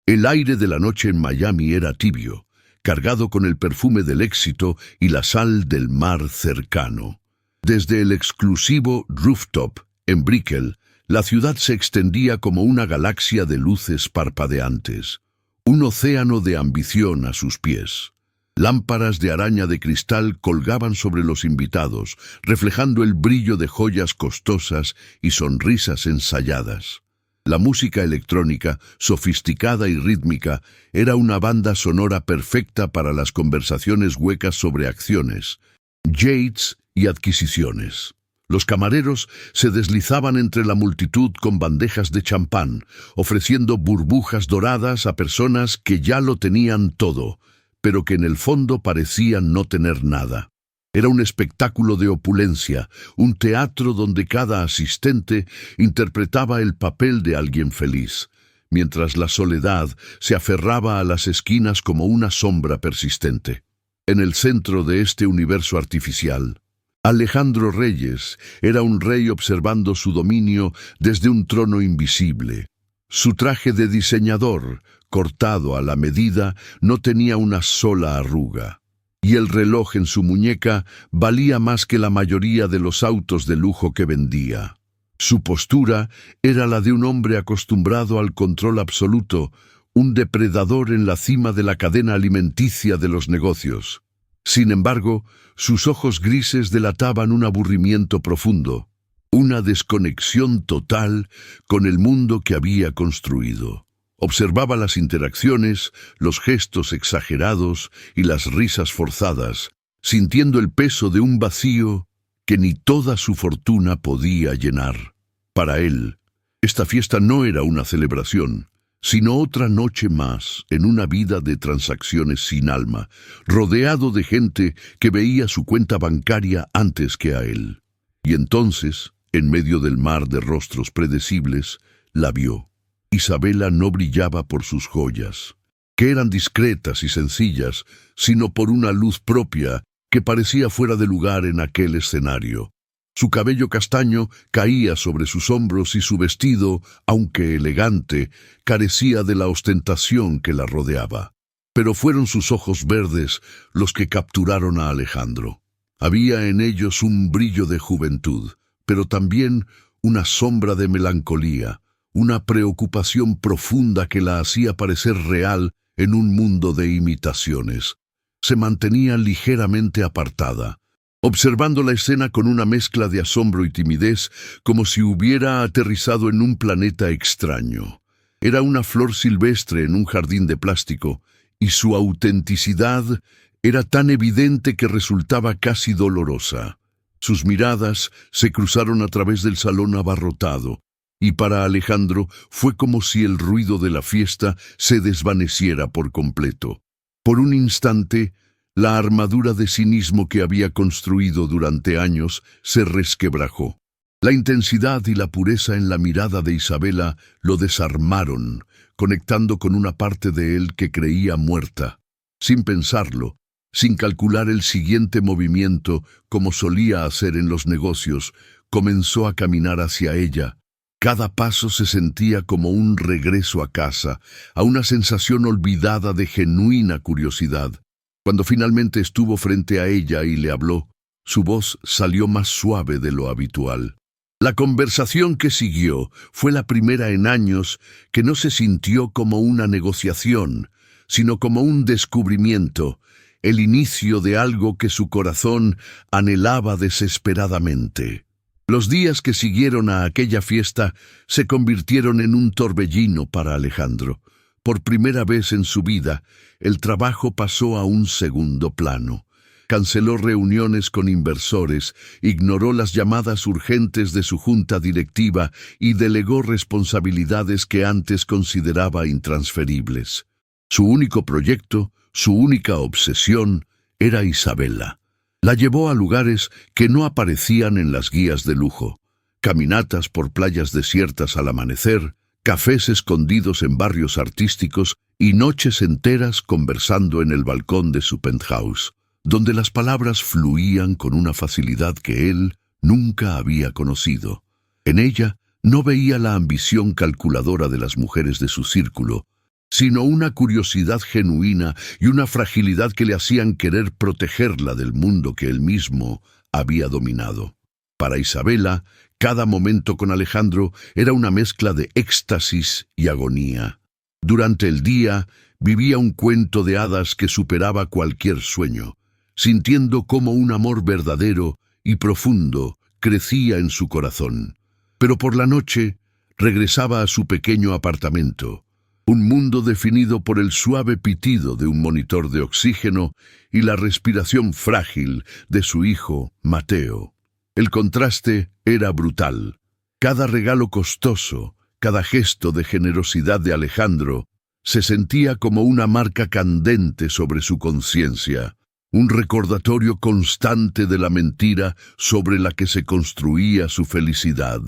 El aire de la noche en Miami era tibio, cargado con el perfume del éxito y la sal del mar cercano. Desde el exclusivo rooftop, en Brickell, la ciudad se extendía como una galaxia de luces parpadeantes, un océano de ambición a sus pies. Lámparas de araña de cristal colgaban sobre los invitados, reflejando el brillo de joyas costosas y sonrisas ensayadas. La música electrónica, sofisticada y rítmica, era una banda sonora perfecta para las conversaciones huecas sobre acciones, yates y adquisiciones. Los camareros se deslizaban entre la multitud con bandejas de champán, ofreciendo burbujas doradas a personas que ya lo tenían todo, pero que en el fondo parecían no tener nada. Era un espectáculo de opulencia, un teatro donde cada asistente interpretaba el papel de alguien feliz, mientras la soledad se aferraba a las esquinas como una sombra persistente. En el centro de este universo artificial, Alejandro Reyes era un rey observando su dominio desde un trono invisible. Su traje de diseñador, cortado a la medida, no tenía una sola arruga, y el reloj en su muñeca valía más que la mayoría de los autos de lujo que vendía. Su postura era la de un hombre acostumbrado al control absoluto, un depredador en la cima de la cadena alimenticia de los negocios. Sin embargo, sus ojos grises delataban un aburrimiento profundo, una desconexión total con el mundo que había construido. Observaba las interacciones, los gestos exagerados y las risas forzadas, sintiendo el peso de un vacío que ni toda su fortuna podía llenar. Para él, esta fiesta no era una celebración, sino otra noche más en una vida de transacciones sin alma, rodeado de gente que veía su cuenta bancaria antes que a él. Y entonces, en medio del mar de rostros predecibles, la vio. Isabela no brillaba por sus joyas, que eran discretas y sencillas, sino por una luz propia que parecía fuera de lugar en aquel escenario. Su cabello castaño caía sobre sus hombros y su vestido, aunque elegante, carecía de la ostentación que la rodeaba. Pero fueron sus ojos verdes los que capturaron a Alejandro. Había en ellos un brillo de juventud, pero también una sombra de melancolía, una preocupación profunda que la hacía parecer real en un mundo de imitaciones. Se mantenía ligeramente apartada, observando la escena con una mezcla de asombro y timidez, como si hubiera aterrizado en un planeta extraño. Era una flor silvestre en un jardín de plástico, y su autenticidad era tan evidente que resultaba casi dolorosa. Sus miradas se cruzaron a través del salón abarrotado, y para Alejandro fue como si el ruido de la fiesta se desvaneciera por completo. Por un instante, la armadura de cinismo que había construido durante años se resquebrajó. La intensidad y la pureza en la mirada de Isabela lo desarmaron, conectando con una parte de él que creía muerta. Sin pensarlo, sin calcular el siguiente movimiento, como solía hacer en los negocios, comenzó a caminar hacia ella. Cada paso se sentía como un regreso a casa, a una sensación olvidada de genuina curiosidad. Cuando finalmente estuvo frente a ella y le habló, su voz salió más suave de lo habitual. La conversación que siguió fue la primera en años que no se sintió como una negociación, sino como un descubrimiento, el inicio de algo que su corazón anhelaba desesperadamente. Los días que siguieron a aquella fiesta se convirtieron en un torbellino para Alejandro. Por primera vez en su vida, el trabajo pasó a un segundo plano. Canceló reuniones con inversores, ignoró las llamadas urgentes de su junta directiva y delegó responsabilidades que antes consideraba intransferibles. Su único proyecto, su única obsesión, era Isabela. La llevó a lugares que no aparecían en las guías de lujo. Caminatas por playas desiertas al amanecer, cafés escondidos en barrios artísticos y noches enteras conversando en el balcón de su penthouse, donde las palabras fluían con una facilidad que él nunca había conocido. En ella no veía la ambición calculadora de las mujeres de su círculo, sino una curiosidad genuina y una fragilidad que le hacían querer protegerla del mundo que él mismo había dominado. Para Isabela, cada momento con Alejandro era una mezcla de éxtasis y agonía. Durante el día, vivía un cuento de hadas que superaba cualquier sueño, sintiendo cómo un amor verdadero y profundo crecía en su corazón. Pero por la noche, regresaba a su pequeño apartamento, un mundo definido por el suave pitido de un monitor de oxígeno y la respiración frágil de su hijo, Mateo. El contraste era brutal. Cada regalo costoso, cada gesto de generosidad de Alejandro, se sentía como una marca candente sobre su conciencia, un recordatorio constante de la mentira sobre la que se construía su felicidad.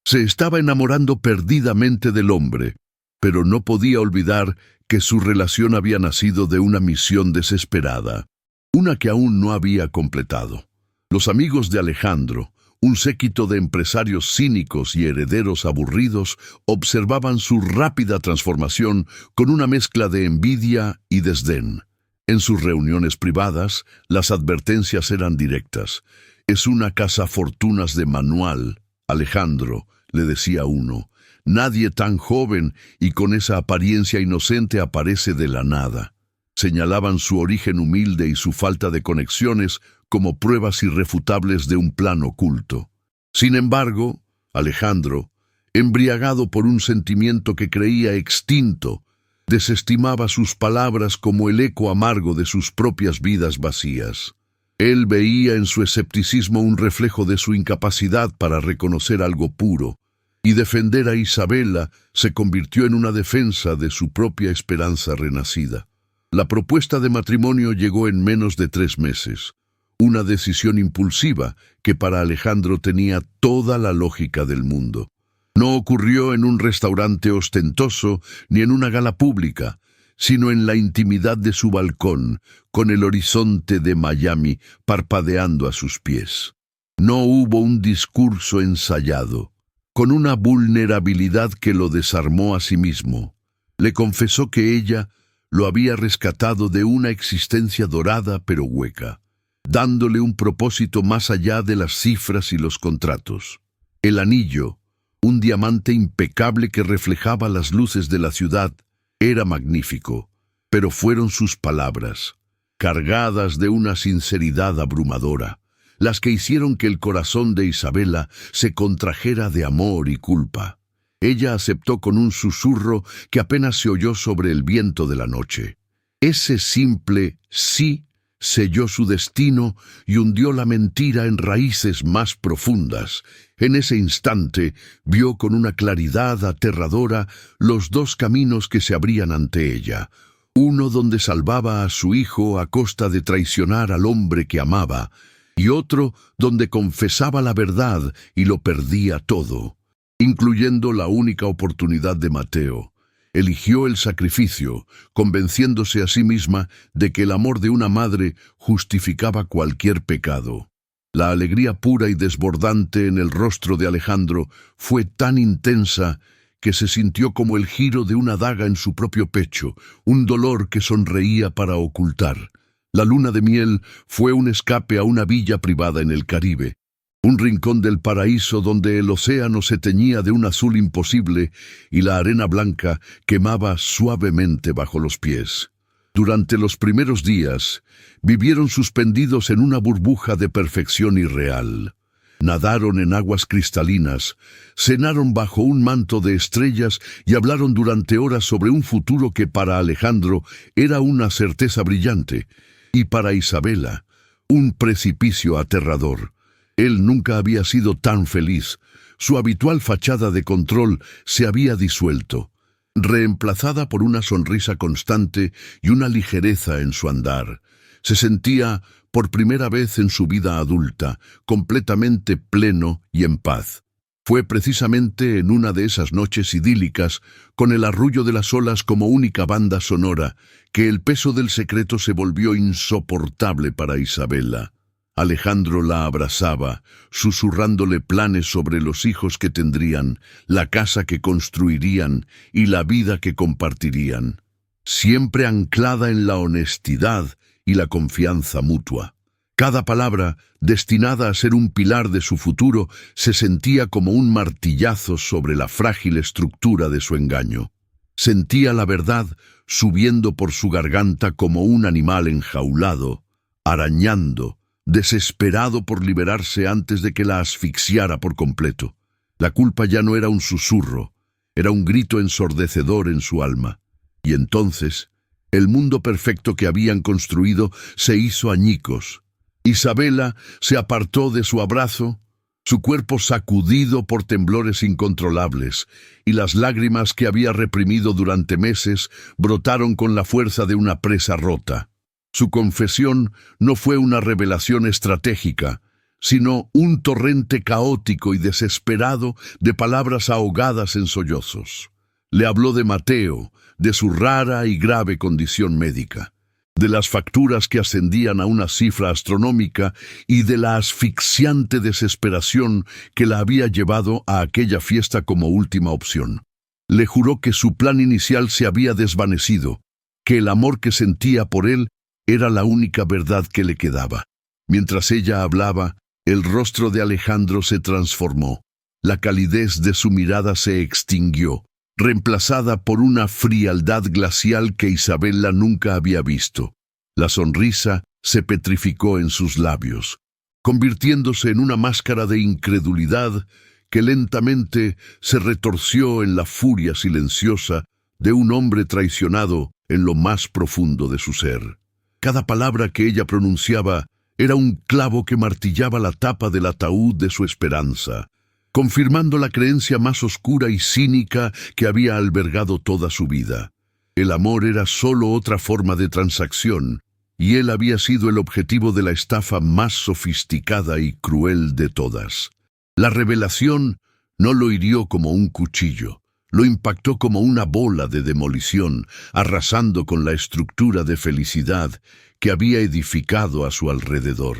Se estaba enamorando perdidamente del hombre, pero no podía olvidar que su relación había nacido de una misión desesperada, una que aún no había completado. Los amigos de Alejandro, un séquito de empresarios cínicos y herederos aburridos, observaban su rápida transformación con una mezcla de envidia y desdén. En sus reuniones privadas, las advertencias eran directas. «Es una cazafortunas de manual, Alejandro», le decía uno. «Nadie tan joven y con esa apariencia inocente aparece de la nada». Señalaban su origen humilde y su falta de conexiones como pruebas irrefutables de un plan oculto. Sin embargo, Alejandro, embriagado por un sentimiento que creía extinto, desestimaba sus palabras como el eco amargo de sus propias vidas vacías. Él veía en su escepticismo un reflejo de su incapacidad para reconocer algo puro, y defender a Isabela se convirtió en una defensa de su propia esperanza renacida. La propuesta de matrimonio llegó en menos de 3 meses, una decisión impulsiva que para Alejandro tenía toda la lógica del mundo. No ocurrió en un restaurante ostentoso ni en una gala pública, sino en la intimidad de su balcón, con el horizonte de Miami parpadeando a sus pies. No hubo un discurso ensayado. Con una vulnerabilidad que lo desarmó a sí mismo, le confesó que ella lo había rescatado de una existencia dorada pero hueca, dándole un propósito más allá de las cifras y los contratos. El anillo, un diamante impecable que reflejaba las luces de la ciudad, era magnífico, pero fueron sus palabras, cargadas de una sinceridad abrumadora, las que hicieron que el corazón de Isabela se contrajera de amor y culpa. Ella aceptó con un susurro que apenas se oyó sobre el viento de la noche. Ese simple sí selló su destino y hundió la mentira en raíces más profundas. En ese instante vio con una claridad aterradora los 2 caminos que se abrían ante ella. Uno donde salvaba a su hijo a costa de traicionar al hombre que amaba, y otro donde confesaba la verdad y lo perdía todo, incluyendo la única oportunidad de Mateo. Eligió el sacrificio, convenciéndose a sí misma de que el amor de una madre justificaba cualquier pecado. La alegría pura y desbordante en el rostro de Alejandro fue tan intensa que se sintió como el giro de una daga en su propio pecho, un dolor que sonreía para ocultar. La luna de miel fue un escape a una villa privada en el Caribe, un rincón del paraíso donde el océano se teñía de un azul imposible y la arena blanca quemaba suavemente bajo los pies. Durante los primeros días, vivieron suspendidos en una burbuja de perfección irreal. Nadaron en aguas cristalinas, cenaron bajo un manto de estrellas y hablaron durante horas sobre un futuro que para Alejandro era una certeza brillante, y para Isabela, un precipicio aterrador. Él nunca había sido tan feliz. Su habitual fachada de control se había disuelto, reemplazada por una sonrisa constante y una ligereza en su andar. Se sentía, por primera vez en su vida adulta, completamente pleno y en paz. Fue precisamente en una de esas noches idílicas, con el arrullo de las olas como única banda sonora, que el peso del secreto se volvió insoportable para Isabela. Alejandro la abrazaba, susurrándole planes sobre los hijos que tendrían, la casa que construirían y la vida que compartirían, siempre anclada en la honestidad y la confianza mutua. Cada palabra, destinada a ser un pilar de su futuro, se sentía como un martillazo sobre la frágil estructura de su engaño. Sentía la verdad subiendo por su garganta como un animal enjaulado, arañando, desesperado por liberarse antes de que la asfixiara por completo. La culpa ya no era un susurro, era un grito ensordecedor en su alma. Y entonces, el mundo perfecto que habían construido se hizo añicos. Isabela se apartó de su abrazo, su cuerpo sacudido por temblores incontrolables, y las lágrimas que había reprimido durante meses brotaron con la fuerza de una presa rota. Su confesión no fue una revelación estratégica, sino un torrente caótico y desesperado de palabras ahogadas en sollozos. Le habló de Mateo, de su rara y grave condición médica, de las facturas que ascendían a una cifra astronómica y de la asfixiante desesperación que la había llevado a aquella fiesta como última opción. Le juró que su plan inicial se había desvanecido, que el amor que sentía por él era la única verdad que le quedaba. Mientras ella hablaba, el rostro de Alejandro se transformó. La calidez de su mirada se extinguió, reemplazada por una frialdad glacial que Isabela nunca había visto. La sonrisa se petrificó en sus labios, convirtiéndose en una máscara de incredulidad que lentamente se retorció en la furia silenciosa de un hombre traicionado en lo más profundo de su ser. Cada palabra que ella pronunciaba era un clavo que martillaba la tapa del ataúd de su esperanza, confirmando la creencia más oscura y cínica que había albergado toda su vida. El amor era solo otra forma de transacción, y él había sido el objetivo de la estafa más sofisticada y cruel de todas. La revelación no lo hirió como un cuchillo, lo impactó como una bola de demolición, arrasando con la estructura de felicidad que había edificado a su alrededor.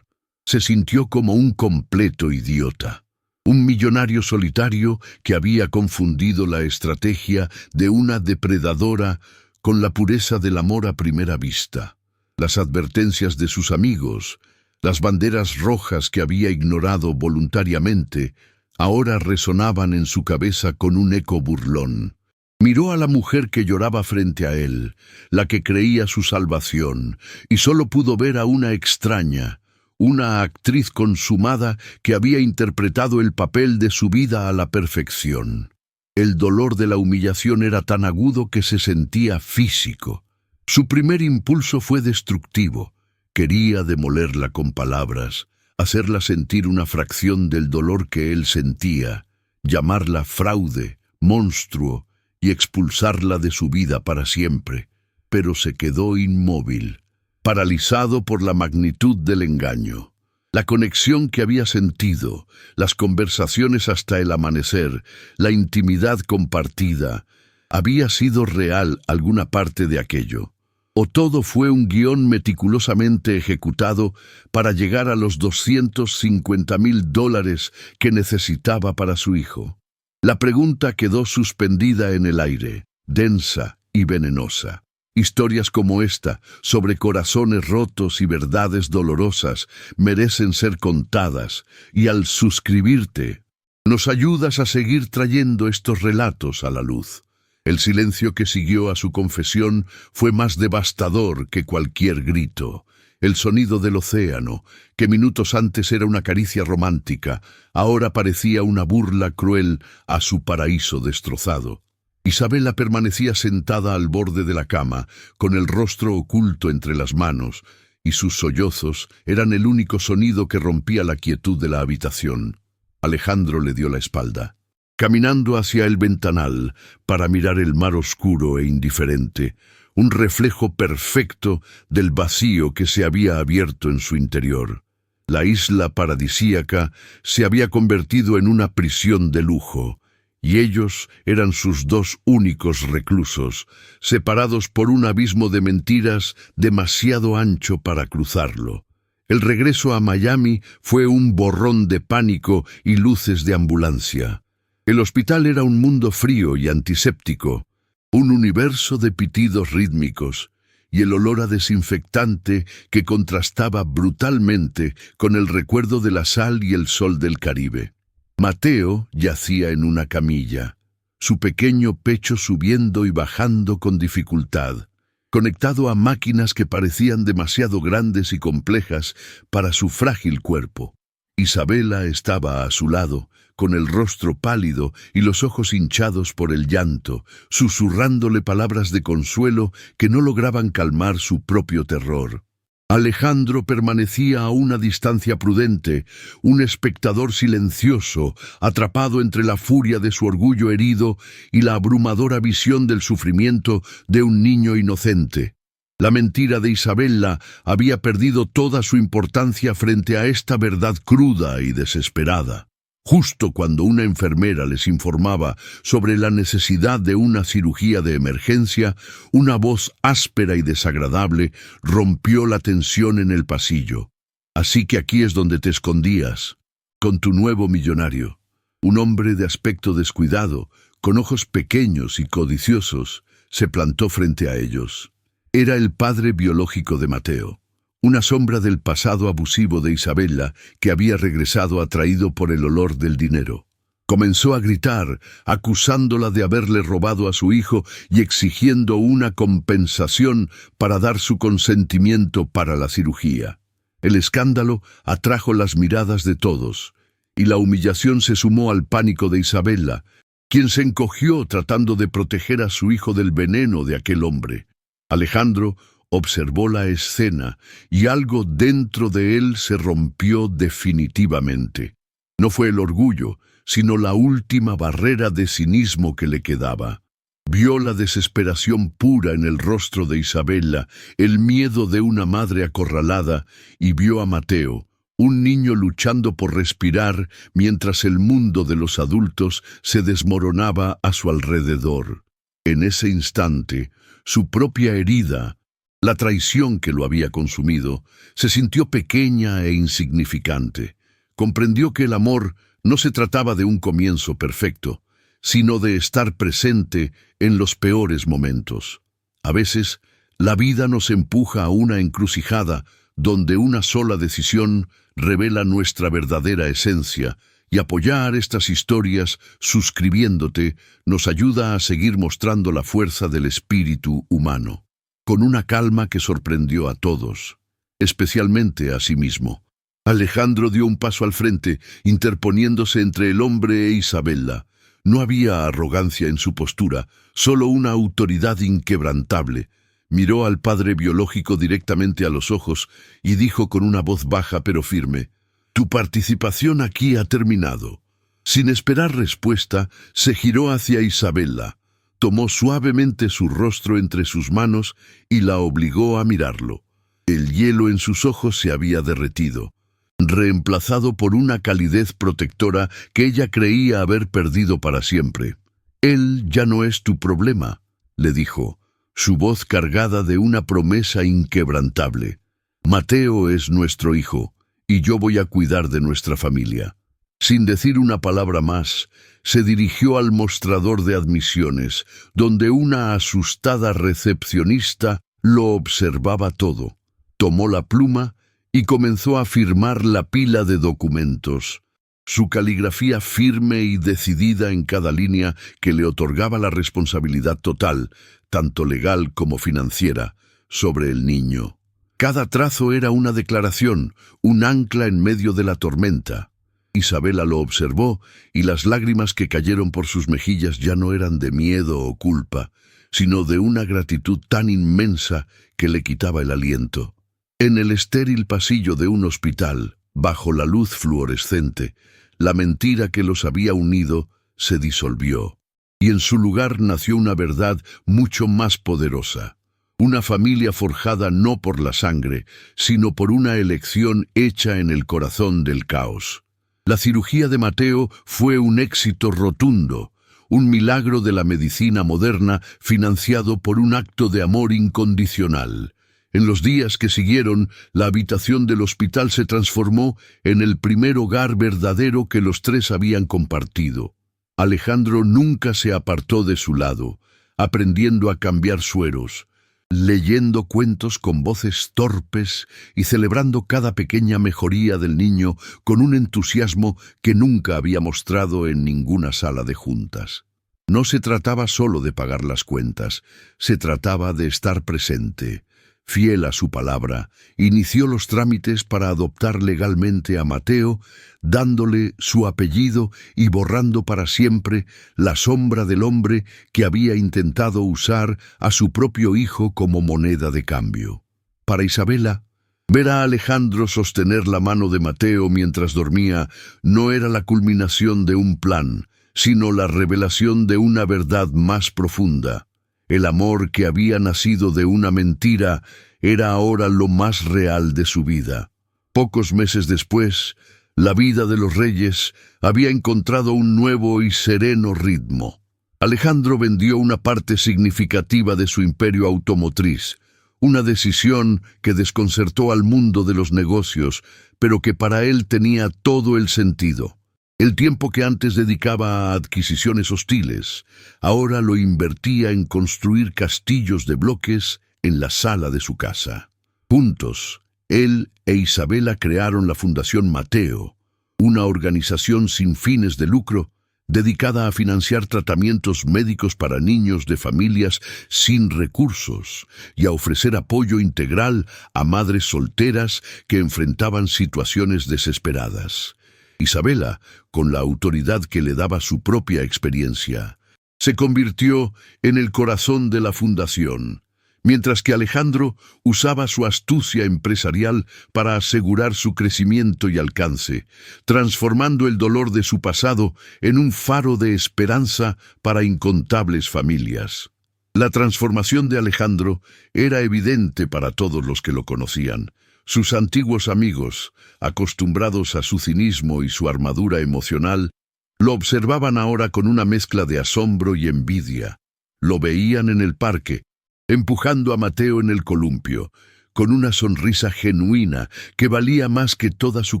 Se sintió como un completo idiota, un millonario solitario que había confundido la estrategia de una depredadora con la pureza del amor a primera vista. Las advertencias de sus amigos, las banderas rojas que había ignorado voluntariamente, ahora resonaban en su cabeza con un eco burlón. Miró a la mujer que lloraba frente a él, la que creía su salvación, y solo pudo ver a una extraña, una actriz consumada que había interpretado el papel de su vida a la perfección. El dolor de la humillación era tan agudo que se sentía físico. Su primer impulso fue destructivo. Quería demolerla con palabras, hacerla sentir una fracción del dolor que él sentía, llamarla fraude, monstruo, y expulsarla de su vida para siempre. Pero se quedó inmóvil, paralizado por la magnitud del engaño. La conexión que había sentido, las conversaciones hasta el amanecer, la intimidad compartida, ¿había sido real alguna parte de aquello? ¿O todo fue un guión meticulosamente ejecutado para llegar a los $250,000 que necesitaba para su hijo? La pregunta quedó suspendida en el aire, densa y venenosa. Historias como esta, sobre corazones rotos y verdades dolorosas, merecen ser contadas, y al suscribirte, nos ayudas a seguir trayendo estos relatos a la luz. El silencio que siguió a su confesión fue más devastador que cualquier grito. El sonido del océano, que minutos antes era una caricia romántica, ahora parecía una burla cruel a su paraíso destrozado. Isabela permanecía sentada al borde de la cama, con el rostro oculto entre las manos, y sus sollozos eran el único sonido que rompía la quietud de la habitación. Alejandro le dio la espalda. Caminando hacia el ventanal para mirar el mar oscuro e indiferente, un reflejo perfecto del vacío que se había abierto en su interior. La isla paradisíaca se había convertido en una prisión de lujo, y ellos eran sus dos únicos reclusos, separados por un abismo de mentiras demasiado ancho para cruzarlo. El regreso a Miami fue un borrón de pánico y luces de ambulancia. El hospital era un mundo frío y antiséptico, un universo de pitidos rítmicos y el olor a desinfectante que contrastaba brutalmente con el recuerdo de la sal y el sol del Caribe. Mateo yacía en una camilla, su pequeño pecho subiendo y bajando con dificultad, conectado a máquinas que parecían demasiado grandes y complejas para su frágil cuerpo. Isabela estaba a su lado, con el rostro pálido y los ojos hinchados por el llanto, susurrándole palabras de consuelo que no lograban calmar su propio terror. Alejandro permanecía a una distancia prudente, un espectador silencioso, atrapado entre la furia de su orgullo herido y la abrumadora visión del sufrimiento de un niño inocente. La mentira de Isabela había perdido toda su importancia frente a esta verdad cruda y desesperada. Justo cuando una enfermera les informaba sobre la necesidad de una cirugía de emergencia, una voz áspera y desagradable rompió la tensión en el pasillo. «Así que aquí es donde te escondías, con tu nuevo millonario». Un hombre de aspecto descuidado, con ojos pequeños y codiciosos, se plantó frente a ellos. Era el padre biológico de Mateo, una sombra del pasado abusivo de Isabela que había regresado atraído por el olor del dinero. Comenzó a gritar, acusándola de haberle robado a su hijo y exigiendo una compensación para dar su consentimiento para la cirugía. El escándalo atrajo las miradas de todos, y la humillación se sumó al pánico de Isabela, quien se encogió tratando de proteger a su hijo del veneno de aquel hombre. Alejandro observó la escena y algo dentro de él se rompió definitivamente. No fue el orgullo, sino la última barrera de cinismo que le quedaba. Vio la desesperación pura en el rostro de Isabela, el miedo de una madre acorralada, y vio a Mateo, un niño luchando por respirar mientras el mundo de los adultos se desmoronaba a su alrededor. En ese instante, su propia herida, la traición que lo había consumido, se sintió pequeña e insignificante. Comprendió que el amor no se trataba de un comienzo perfecto, sino de estar presente en los peores momentos. A veces, la vida nos empuja a una encrucijada donde una sola decisión revela nuestra verdadera esencia, y apoyar estas historias suscribiéndote nos ayuda a seguir mostrando la fuerza del espíritu humano, con una calma que sorprendió a todos, especialmente a sí mismo. Alejandro dio un paso al frente, interponiéndose entre el hombre e Isabela. No había arrogancia en su postura, solo una autoridad inquebrantable. Miró al padre biológico directamente a los ojos y dijo con una voz baja pero firme: «Tu participación aquí ha terminado». Sin esperar respuesta, se giró hacia Isabela, tomó suavemente su rostro entre sus manos y la obligó a mirarlo. El hielo en sus ojos se había derretido, reemplazado por una calidez protectora que ella creía haber perdido para siempre. «Él ya no es tu problema», le dijo, su voz cargada de una promesa inquebrantable. «Mateo es nuestro hijo, y yo voy a cuidar de nuestra familia». Sin decir una palabra más, se dirigió al mostrador de admisiones, donde una asustada recepcionista lo observaba todo. Tomó la pluma y comenzó a firmar la pila de documentos, su caligrafía firme y decidida en cada línea que le otorgaba la responsabilidad total, tanto legal como financiera, sobre el niño. Cada trazo era una declaración, un ancla en medio de la tormenta. Isabela lo observó, y las lágrimas que cayeron por sus mejillas ya no eran de miedo o culpa, sino de una gratitud tan inmensa que le quitaba el aliento. En el estéril pasillo de un hospital, bajo la luz fluorescente, la mentira que los había unido se disolvió, y en su lugar nació una verdad mucho más poderosa. Una familia forjada no por la sangre, sino por una elección hecha en el corazón del caos. La cirugía de Mateo fue un éxito rotundo, un milagro de la medicina moderna financiado por un acto de amor incondicional. En los días que siguieron, la habitación del hospital se transformó en el primer hogar verdadero que los tres habían compartido. Alejandro nunca se apartó de su lado, aprendiendo a cambiar sueros, leyendo cuentos con voces torpes y celebrando cada pequeña mejoría del niño con un entusiasmo que nunca había mostrado en ninguna sala de juntas. No se trataba solo de pagar las cuentas, se trataba de estar presente. Fiel a su palabra, inició los trámites para adoptar legalmente a Mateo, dándole su apellido y borrando para siempre la sombra del hombre que había intentado usar a su propio hijo como moneda de cambio. Para Isabela, ver a Alejandro sostener la mano de Mateo mientras dormía no era la culminación de un plan, sino la revelación de una verdad más profunda. El amor que había nacido de una mentira era ahora lo más real de su vida. Pocos meses después, la vida de los reyes había encontrado un nuevo y sereno ritmo. Alejandro vendió una parte significativa de su imperio automotriz, una decisión que desconcertó al mundo de los negocios, pero que para él tenía todo el sentido. El tiempo que antes dedicaba a adquisiciones hostiles, ahora lo invertía en construir castillos de bloques en la sala de su casa. Juntos, él e Isabela crearon la Fundación Mateo, una organización sin fines de lucro dedicada a financiar tratamientos médicos para niños de familias sin recursos y a ofrecer apoyo integral a madres solteras que enfrentaban situaciones desesperadas. Isabela, con la autoridad que le daba su propia experiencia, se convirtió en el corazón de la fundación, mientras que Alejandro usaba su astucia empresarial para asegurar su crecimiento y alcance, transformando el dolor de su pasado en un faro de esperanza para incontables familias. La transformación de Alejandro era evidente para todos los que lo conocían. Sus antiguos amigos, acostumbrados a su cinismo y su armadura emocional, lo observaban ahora con una mezcla de asombro y envidia. Lo veían en el parque, empujando a Mateo en el columpio, con una sonrisa genuina que valía más que toda su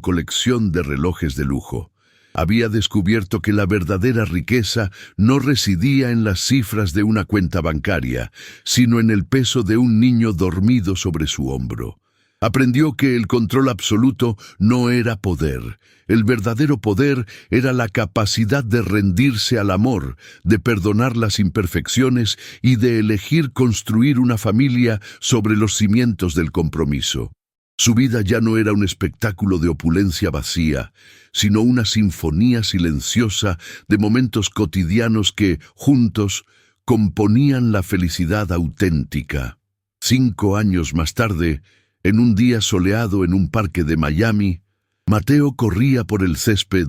colección de relojes de lujo. Había descubierto que la verdadera riqueza no residía en las cifras de una cuenta bancaria, sino en el peso de un niño dormido sobre su hombro. Aprendió que el control absoluto no era poder. El verdadero poder era la capacidad de rendirse al amor, de perdonar las imperfecciones y de elegir construir una familia sobre los cimientos del compromiso. Su vida ya no era un espectáculo de opulencia vacía, sino una sinfonía silenciosa de momentos cotidianos que, juntos, componían la felicidad auténtica. 5 años más tarde, en un día soleado en un parque de Miami, Mateo corría por el césped,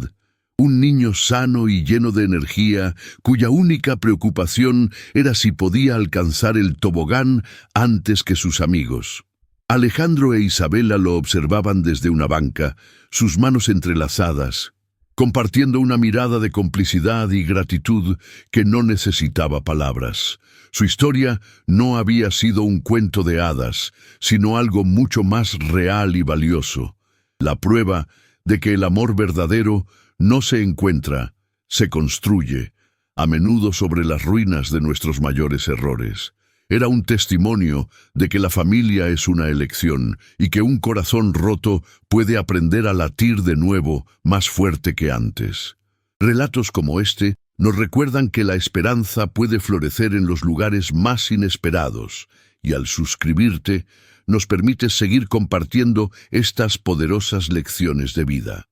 un niño sano y lleno de energía, cuya única preocupación era si podía alcanzar el tobogán antes que sus amigos. Alejandro e Isabela lo observaban desde una banca, sus manos entrelazadas, compartiendo una mirada de complicidad y gratitud que no necesitaba palabras. Su historia no había sido un cuento de hadas, sino algo mucho más real y valioso. La prueba de que el amor verdadero no se encuentra, se construye, a menudo sobre las ruinas de nuestros mayores errores. Era un testimonio de que la familia es una elección y que un corazón roto puede aprender a latir de nuevo más fuerte que antes. Relatos como este nos recuerdan que la esperanza puede florecer en los lugares más inesperados y al suscribirte nos permites seguir compartiendo estas poderosas lecciones de vida.